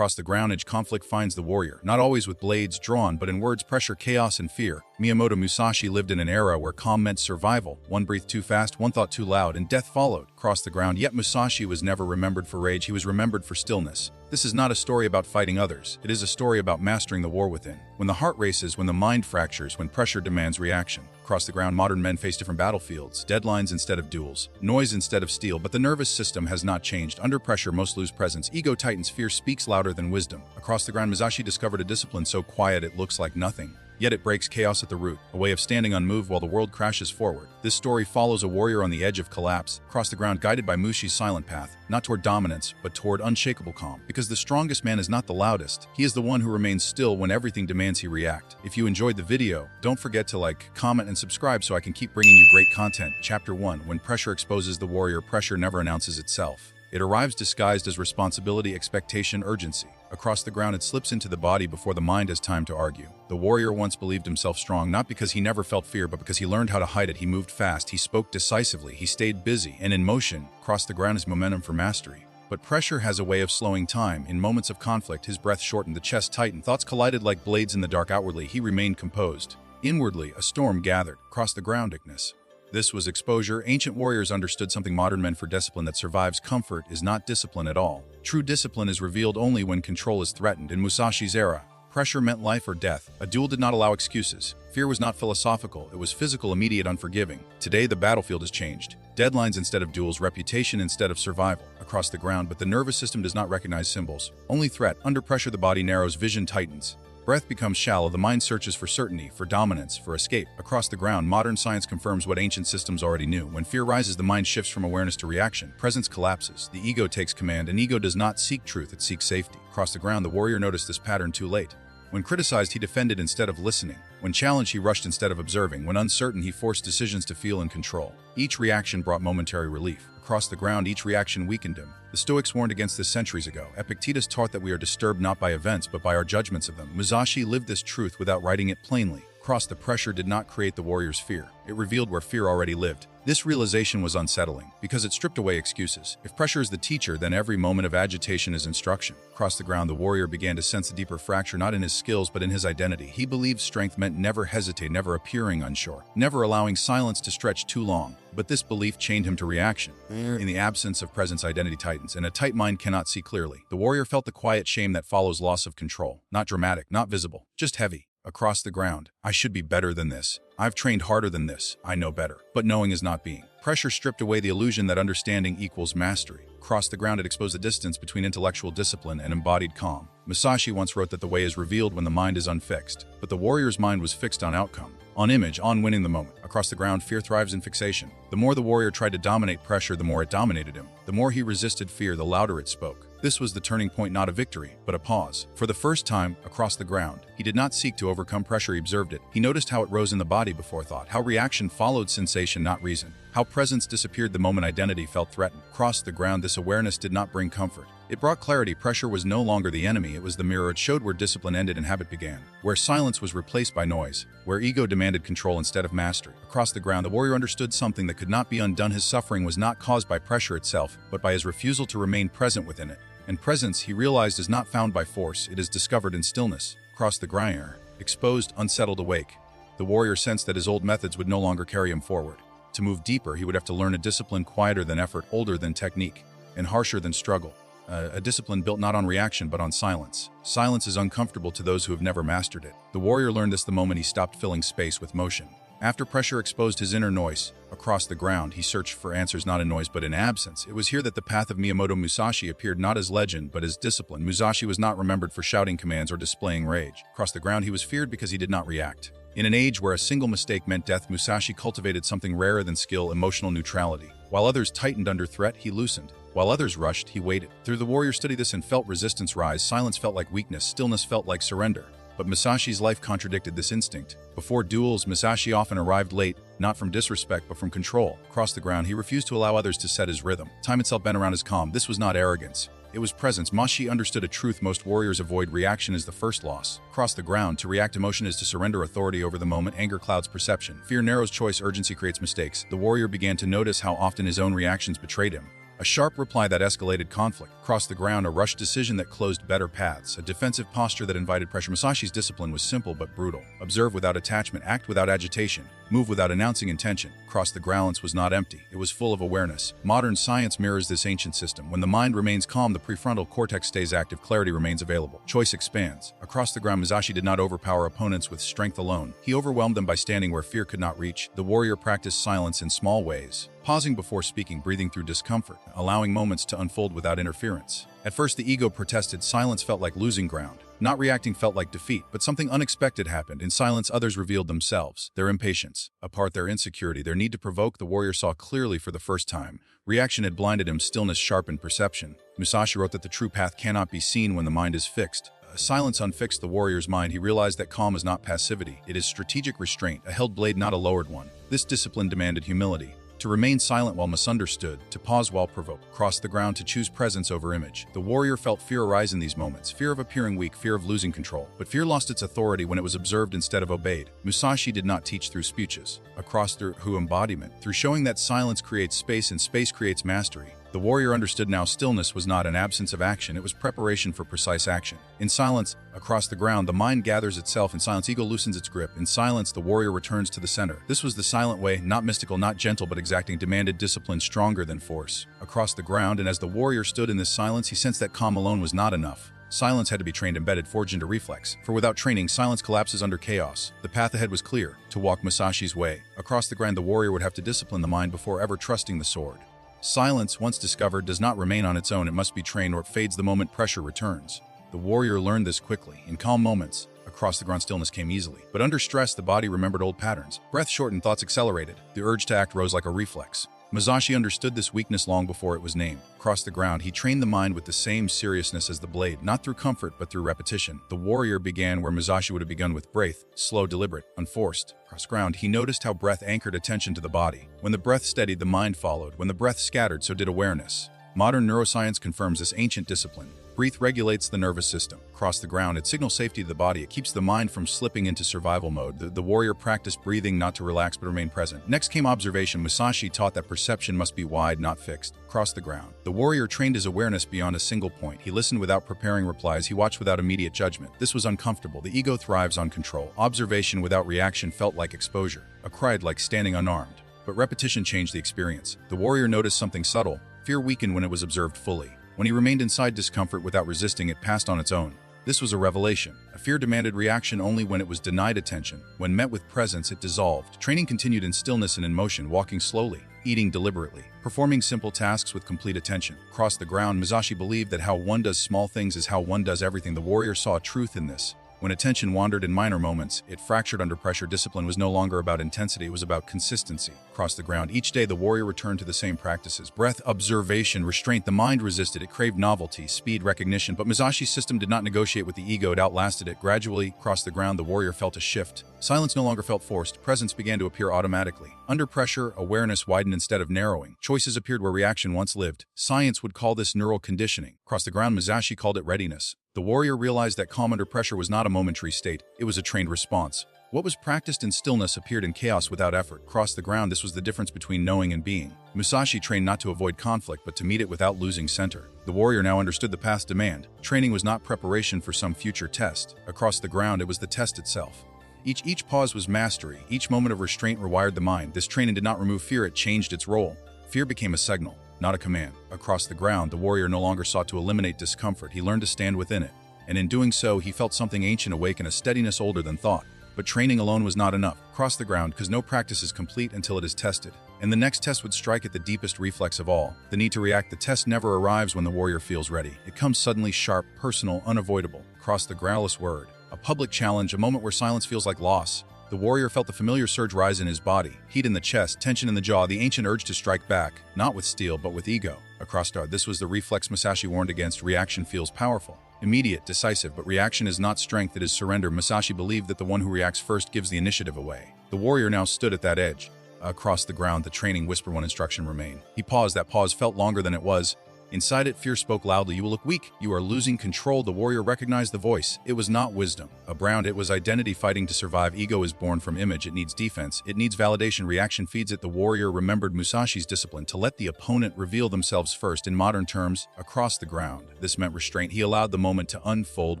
Across the ground, each conflict finds the warrior, not always with blades drawn, but in words, pressure, chaos, and fear. Miyamoto Musashi lived in an era where calm meant survival. One breathed too fast, one thought too loud, and death followed. Across the ground, yet Musashi was never remembered for rage, he was remembered for stillness. This is not a story about fighting others. It is a story about mastering the war within. When the heart races, when the mind fractures, when pressure demands reaction. Across the ground, modern men face different battlefields, deadlines instead of duels, noise instead of steel, but the nervous system has not changed. Under pressure, most lose presence. Ego tightens, fear speaks louder than wisdom. Across the ground, Musashi discovered a discipline so quiet it looks like nothing. Yet it breaks chaos at the root, a way of standing unmoved while the world crashes forward. This story follows a warrior on the edge of collapse, across the ground guided by Musashi's silent path, not toward dominance, but toward unshakable calm. Because the strongest man is not the loudest, he is the one who remains still when everything demands he react. If you enjoyed the video, don't forget to like, comment, and subscribe so I can keep bringing you great content. Chapter 1. When pressure exposes the warrior, pressure never announces itself. It arrives disguised as responsibility, expectation, urgency. Across the ground, it slips into the body before the mind has time to argue. The warrior once believed himself strong, not because he never felt fear, but because he learned how to hide it. He moved fast, he spoke decisively, he stayed busy, and in motion. Across the ground is momentum for mastery. But pressure has a way of slowing time. In moments of conflict, his breath shortened, the chest tightened, thoughts collided like blades in the dark. Outwardly, he remained composed. Inwardly, a storm gathered. Across the ground, Ignis. This was exposure. Ancient warriors understood something modern men for discipline that survives comfort is not discipline at all. True discipline is revealed only when control is threatened. In Musashi's era, pressure meant life or death. A duel did not allow excuses. Fear was not philosophical, it was physical, immediate, unforgiving. Today, the battlefield has changed. Deadlines instead of duels, reputation instead of survival. Across the ground, but the nervous system does not recognize symbols. Only threat. Under pressure, the body narrows, vision tightens. Breath becomes shallow, the mind searches for certainty, for dominance, for escape. Across the ground, modern science confirms what ancient systems already knew. When fear rises, the mind shifts from awareness to reaction. Presence collapses. The ego takes command, and ego does not seek truth, it seeks safety. Across the ground, the warrior noticed this pattern too late. When criticized, he defended instead of listening. When challenged, he rushed instead of observing. When uncertain, he forced decisions to feel in control. Each reaction brought momentary relief. Across the ground, each reaction weakened him. The Stoics warned against this centuries ago. Epictetus taught that we are disturbed not by events, but by our judgments of them. Musashi lived this truth without writing it plainly. Across the pressure did not create the warrior's fear. It revealed where fear already lived. This realization was unsettling, because it stripped away excuses. If pressure is the teacher, then every moment of agitation is instruction. Across the ground, the warrior began to sense a deeper fracture, not in his skills, but in his identity. He believed strength meant never hesitate, never appearing unsure, never allowing silence to stretch too long. But this belief chained him to reaction. In the absence of presence, identity tightens, and a tight mind cannot see clearly. The warrior felt the quiet shame that follows loss of control. Not dramatic, not visible, just heavy. Across the ground, I should be better than this. I've trained harder than this. I know better. But knowing is not being. Pressure stripped away the illusion that understanding equals mastery. Across the ground, it exposed the distance between intellectual discipline and embodied calm. Musashi once wrote that the way is revealed when the mind is unfixed. But the warrior's mind was fixed on outcome, on image, on winning the moment. Across the ground, fear thrives in fixation. The more the warrior tried to dominate pressure, the more it dominated him. The more he resisted fear, the louder it spoke. This was the turning point, not a victory, but a pause. For the first time, across the ground, he did not seek to overcome pressure, he observed it. He noticed how it rose in the body before thought, how reaction followed sensation, not reason, how presence disappeared the moment identity felt threatened. Across the ground, this awareness did not bring comfort. It brought clarity. Pressure was no longer the enemy, it was the mirror. It showed where discipline ended and habit began, where silence was replaced by noise, where ego demanded control instead of mastery. Across the ground, the warrior understood something that could not be undone. His suffering was not caused by pressure itself, but by his refusal to remain present within it. And presence, he realized, is not found by force, it is discovered in stillness. Across the ground, exposed, unsettled, awake, the warrior sensed that his old methods would no longer carry him forward. To move deeper, he would have to learn a discipline quieter than effort, older than technique, and harsher than struggle. A discipline built not on reaction, but on silence. Silence is uncomfortable to those who have never mastered it. The warrior learned this the moment he stopped filling space with motion. After pressure exposed his inner noise, across the ground, he searched for answers not in noise but in absence. It was here that the path of Miyamoto Musashi appeared, not as legend but as discipline. Musashi was not remembered for shouting commands or displaying rage. Across the ground, he was feared because he did not react. In an age where a single mistake meant death, Musashi cultivated something rarer than skill: emotional neutrality. While others tightened under threat, he loosened. While others rushed, he waited. Through the warrior studied this and felt resistance rise. Silence felt like weakness, stillness felt like surrender. But Musashi's life contradicted this instinct. Before duels, Musashi often arrived late, not from disrespect but from control. Across the ground, he refused to allow others to set his rhythm. Time itself bent around his calm. This was not arrogance. It was presence. Musashi understood a truth most warriors avoid: reaction is the first loss. Across the ground, to react emotion is to surrender authority over the moment. Anger clouds perception. Fear narrows choice. Urgency creates mistakes. The warrior began to notice how often his own reactions betrayed him. A sharp reply that escalated conflict. Across the ground, a rushed decision that closed better paths. A defensive posture that invited pressure. Musashi's discipline was simple but brutal. Observe without attachment, act without agitation, move without announcing intention. Across the ground was not empty. It was full of awareness. Modern science mirrors this ancient system. When the mind remains calm, the prefrontal cortex stays active, clarity remains available. Choice expands. Across the ground, Musashi did not overpower opponents with strength alone. He overwhelmed them by standing where fear could not reach. The warrior practiced silence in small ways, pausing before speaking, breathing through discomfort, allowing moments to unfold without interference. At first, the ego protested. Silence felt like losing ground. Not reacting felt like defeat, but something unexpected happened. In silence, others revealed themselves, their impatience, apart their insecurity, their need to provoke. The warrior saw clearly for the first time. Reaction had blinded him, stillness sharpened perception. Musashi wrote that the true path cannot be seen when the mind is fixed. Silence unfixed the warrior's mind. He realized that calm is not passivity. It is strategic restraint, a held blade, not a lowered one. This discipline demanded humility. To remain silent while misunderstood, to pause while provoked, cross the ground, to choose presence over image. The warrior felt fear arise in these moments, fear of appearing weak, fear of losing control. But fear lost its authority when it was observed instead of obeyed. Musashi did not teach through speeches, through embodiment, through showing that silence creates space and space creates mastery. The warrior understood now stillness was not an absence of action, it was preparation for precise action. In silence, across the ground, the mind gathers itself. In silence, ego loosens its grip. In silence, the warrior returns to the center. This was the silent way, not mystical, not gentle, but exacting, demanded discipline stronger than force. Across the ground, and as the warrior stood in this silence, he sensed that calm alone was not enough. Silence had to be trained, embedded, forged into reflex. For without training, silence collapses under chaos. The path ahead was clear, to walk Musashi's way. Across the ground, the warrior would have to discipline the mind before ever trusting the sword. Silence, once discovered, does not remain on its own. It must be trained or it fades the moment pressure returns. The warrior learned this quickly. In calm moments, across the ground, stillness came easily. But under stress, the body remembered old patterns. Breath shortened, thoughts accelerated. The urge to act rose like a reflex. Musashi understood this weakness long before it was named. Across the ground, he trained the mind with the same seriousness as the blade, not through comfort, but through repetition. The warrior began where Musashi would have begun, with breath, slow, deliberate, unforced. Across ground, he noticed how breath anchored attention to the body. When the breath steadied, the mind followed. When the breath scattered, so did awareness. Modern neuroscience confirms this ancient discipline. Breath regulates the nervous system. Across the ground, it signals safety to the body. It keeps the mind from slipping into survival mode. The warrior practiced breathing not to relax but remain present. Next came observation. Musashi taught that perception must be wide, not fixed. Across the ground, the warrior trained his awareness beyond a single point. He listened without preparing replies. He watched without immediate judgment. This was uncomfortable. The ego thrives on control. Observation without reaction felt like exposure. A cried like standing unarmed. But repetition changed the experience. The warrior noticed something subtle. Fear weakened when it was observed fully. When he remained inside discomfort without resisting, it passed on its own. This was a revelation. A fear demanded reaction only when it was denied attention. When met with presence, it dissolved. Training continued in stillness and in motion, walking slowly, eating deliberately, performing simple tasks with complete attention. Across the ground, Musashi believed that how one does small things is how one does everything. The warrior saw truth in this. When attention wandered in minor moments, it fractured under pressure. Discipline was no longer about intensity, it was about consistency. Across the ground, each day the warrior returned to the same practices. Breath, observation, restraint. The mind resisted. It craved novelty, speed, recognition. But Musashi's system did not negotiate with the ego. It outlasted it. Gradually, across the ground, the warrior felt a shift. Silence no longer felt forced. Presence began to appear automatically. Under pressure, awareness widened instead of narrowing. Choices appeared where reaction once lived. Science would call this neural conditioning. Across the ground, Musashi called it readiness. The warrior realized that calm under pressure was not a momentary state. It was a trained response. What was practiced in stillness appeared in chaos without effort. Across the ground, this was the difference between knowing and being. Musashi trained not to avoid conflict, but to meet it without losing center. The warrior now understood the path's demand. Training was not preparation for some future test. Across the ground, it was the test itself. Each pause was mastery. Each moment of restraint rewired the mind. This training did not remove fear, it changed its role. Fear became a signal, not a command. Across the ground, the warrior no longer sought to eliminate discomfort. He learned to stand within it. And in doing so, he felt something ancient awaken, a steadiness older than thought. But training alone was not enough. Across the ground, because no practice is complete until it is tested. And the next test would strike at the deepest reflex of all. The need to react. The test never arrives when the warrior feels ready. It comes suddenly, sharp, personal, unavoidable. Across the groundless word. A public challenge, a moment where silence feels like loss. The warrior felt the familiar surge rise in his body. Heat in the chest, tension in the jaw, the ancient urge to strike back. Not with steel, but with ego. Across guard, this was the reflex Musashi warned against. Reaction feels powerful. Immediate, decisive, but reaction is not strength, it is surrender. Musashi believed that the one who reacts first gives the initiative away. The warrior now stood at that edge. Across the ground, the training whispered one instruction remained. He paused. That pause felt longer than it was. Inside it, fear spoke loudly. You will look weak. You are losing control. The warrior recognized the voice. It was not wisdom. A brand, it was identity fighting to survive. Ego is born from image. It needs defense. It needs validation. Reaction feeds it. The warrior remembered Musashi's discipline to let the opponent reveal themselves first. In modern terms, across the ground. This meant restraint. He allowed the moment to unfold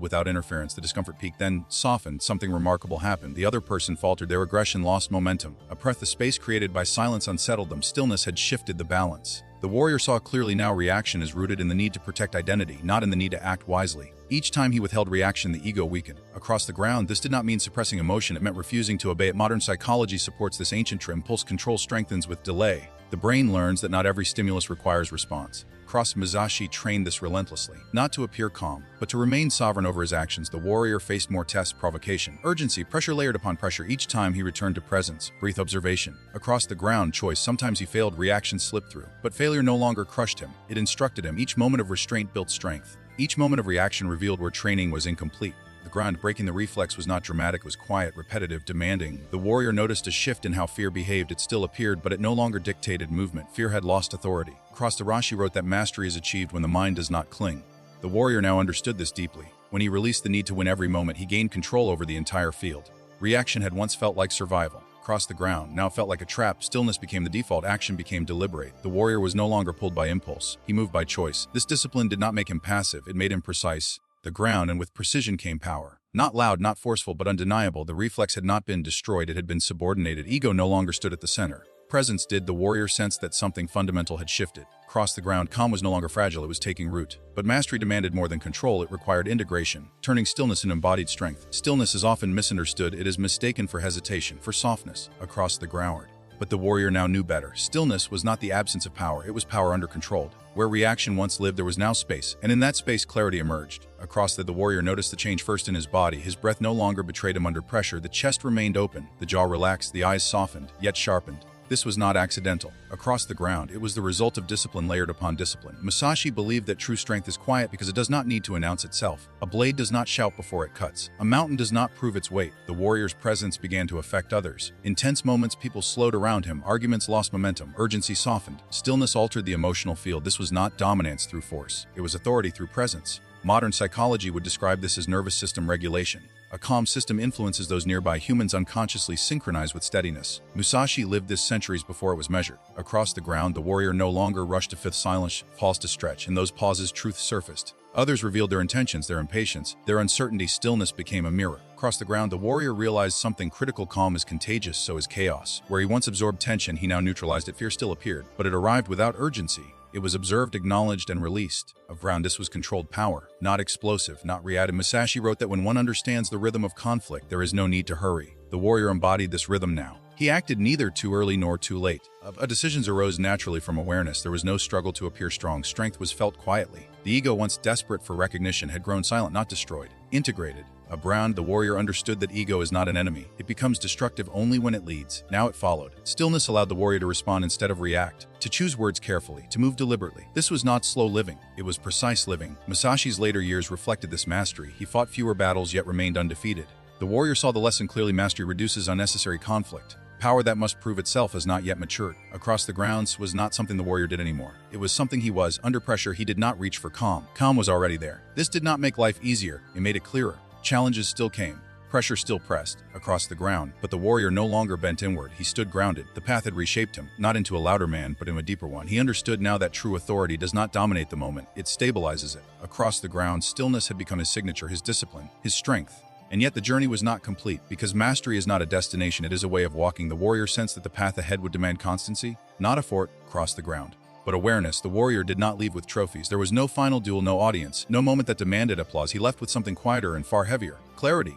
without interference. The discomfort peaked, then softened. Something remarkable happened. The other person faltered. Their aggression lost momentum. A breath, the space created by silence unsettled them. Stillness had shifted the balance. The warrior saw clearly now reaction is rooted in the need to protect identity, not in the need to act wisely. Each time he withheld reaction, the ego weakened. Across the ground, this did not mean suppressing emotion, it meant refusing to obey it. Modern psychology supports this ancient trim. Impulse control strengthens with delay. The brain learns that not every stimulus requires response. Musashi trained this relentlessly, not to appear calm, but to remain sovereign over his actions. The warrior faced more tests, provocation, urgency, pressure layered upon pressure. Each time he returned to presence, breath, observation. Across the ground, choice. Sometimes he failed, reactions slipped through. But failure no longer crushed him. It instructed him. Each moment of restraint built strength. Each moment of reaction revealed where training was incomplete. The ground breaking the reflex was not dramatic, it was quiet, repetitive, demanding. The warrior noticed a shift in how fear behaved. It still appeared, but it no longer dictated movement. Fear had lost authority. Rashi wrote that mastery is achieved when the mind does not cling. The warrior now understood this deeply. When he released the need to win every moment, he gained control over the entire field. Reaction had once felt like survival. Across the ground, now felt like a trap. Stillness became the default. Action became deliberate. The warrior was no longer pulled by impulse. He moved by choice. This discipline did not make him passive. It made him precise. The ground, and with precision came power. Not loud, not forceful, but undeniable. The reflex had not been destroyed, it had been subordinated. Ego no longer stood at the center. Presence did. The warrior sensed that something fundamental had shifted. Across the ground, calm was no longer fragile, it was taking root. But mastery demanded more than control, it required integration, turning stillness into embodied strength. Stillness is often misunderstood, it is mistaken for hesitation, for softness. Across the ground. But the warrior now knew better. Stillness was not the absence of power, it was power under control. Where reaction once lived, there was now space, and in that space, clarity emerged. Across the warrior noticed the change first in his body. His breath no longer betrayed him under pressure. The chest remained open, the jaw relaxed, the eyes softened, yet sharpened. This was not accidental. Across the ground, it was the result of discipline layered upon discipline. Musashi believed that true strength is quiet because it does not need to announce itself. A blade does not shout before it cuts. A mountain does not prove its weight. The warrior's presence began to affect others. In tense moments, people slowed around him. Arguments lost momentum. Urgency softened. Stillness altered the emotional field. This was not dominance through force. It was authority through presence. Modern psychology would describe this as nervous system regulation. A calm system influences those nearby. Humans unconsciously synchronize with steadiness. Musashi lived this centuries before it was measured. Across the ground, the warrior no longer rushed to fifth silence, pause to stretch. In those pauses, truth surfaced. Others revealed their intentions, their impatience, their uncertainty. Stillness became a mirror. Across the ground, the warrior realized something critical. Calm is contagious, so is chaos. Where he once absorbed tension, he now neutralized it. Fear still appeared, but it arrived without urgency. It was observed, acknowledged, and released. Of ground, this was controlled power, not explosive, not reactive. Musashi wrote that when one understands the rhythm of conflict, there is no need to hurry. The warrior embodied this rhythm now. He acted neither too early nor too late. Decisions arose naturally from awareness. There was no struggle to appear strong. Strength was felt quietly. The ego, once desperate for recognition, had grown silent, not destroyed, integrated. Around, the warrior understood that ego is not an enemy. It becomes destructive only when it leads. Now it followed. Stillness allowed the warrior to respond instead of react, to choose words carefully, to move deliberately. This was not slow living. It was precise living. Musashi's later years reflected this mastery. He fought fewer battles yet remained undefeated. The warrior saw the lesson clearly. Mastery reduces unnecessary conflict. Power that must prove itself has not yet matured. Across the grounds was not something the warrior did anymore. It was something he was. Under pressure, he did not reach for calm. Calm was already there. This did not make life easier. It made it clearer. Challenges still came. Pressure still pressed across the ground, but the warrior no longer bent inward. He stood grounded. The path had reshaped him, not into a louder man, but into a deeper one. He understood now that true authority does not dominate the moment. It stabilizes it. Across the ground, stillness had become his signature, his discipline, his strength. And yet the journey was not complete, because mastery is not a destination, it is a way of walking. The warrior sensed that the path ahead would demand constancy, not a fort, across the ground, but awareness. The warrior did not leave with trophies. There was no final duel, no audience, no moment that demanded applause. He left with something quieter and far heavier. Clarity.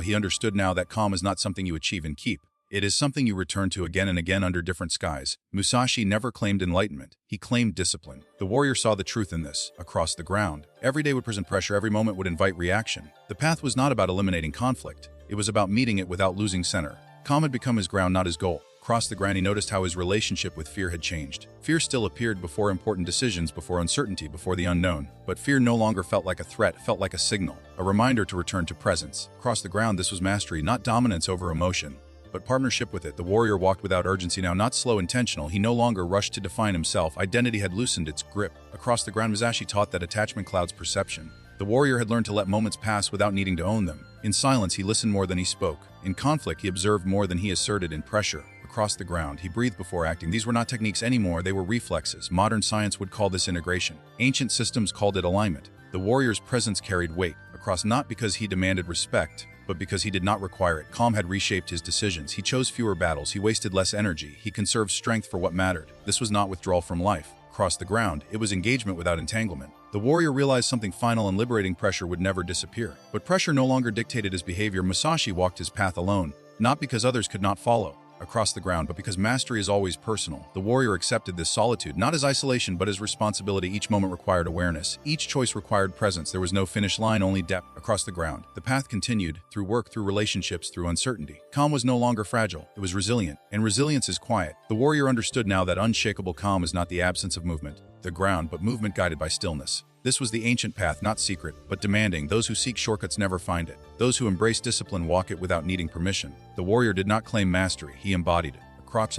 He understood now that calm is not something you achieve and keep. It is something you return to again and again under different skies. Musashi never claimed enlightenment. He claimed discipline. The warrior saw the truth in this. Across the ground, every day would present pressure, every moment would invite reaction. The path was not about eliminating conflict. It was about meeting it without losing center. Calm had become his ground, not his goal. Across the ground, he noticed how his relationship with fear had changed. Fear still appeared before important decisions, before uncertainty, before the unknown. But fear no longer felt like a threat, felt like a signal, a reminder to return to presence. Across the ground, this was mastery, not dominance over emotion, but partnership with it. The warrior walked without urgency now, not slow, intentional. He no longer rushed to define himself. Identity had loosened its grip. Across the ground, Musashi taught that attachment clouds perception. The warrior had learned to let moments pass without needing to own them. In silence, he listened more than he spoke. In conflict, he observed more than he asserted. In pressure, across the ground, he breathed before acting. These were not techniques anymore, they were reflexes. Modern science would call this integration. Ancient systems called it alignment. The warrior's presence carried weight across, not because he demanded respect, but because he did not require it. Calm had reshaped his decisions. He chose fewer battles. He wasted less energy. He conserved strength for what mattered. This was not withdrawal from life. Across the ground, it was engagement without entanglement. The warrior realized something final and liberating: pressure would never disappear. But pressure no longer dictated his behavior. Musashi walked his path alone, not because others could not follow across the ground, but because mastery is always personal. The warrior accepted this solitude, not as isolation, but as responsibility. Each moment required awareness. Each choice required presence. There was no finish line, only depth. Across the ground, the path continued, through work, through relationships, through uncertainty. Calm was no longer fragile. It was resilient, and resilience is quiet. The warrior understood now that unshakable calm is not the absence of movement, the ground, but movement guided by stillness. This was the ancient path, not secret, but demanding. Those who seek shortcuts never find it. Those who embrace discipline walk it without needing permission. The warrior did not claim mastery, he embodied it.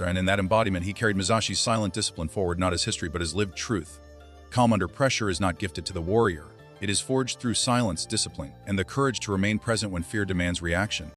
And in that embodiment, he carried Musashi's silent discipline forward, not as history, but as lived truth. Calm under pressure is not gifted to the warrior. It is forged through silence, discipline, and the courage to remain present when fear demands reaction.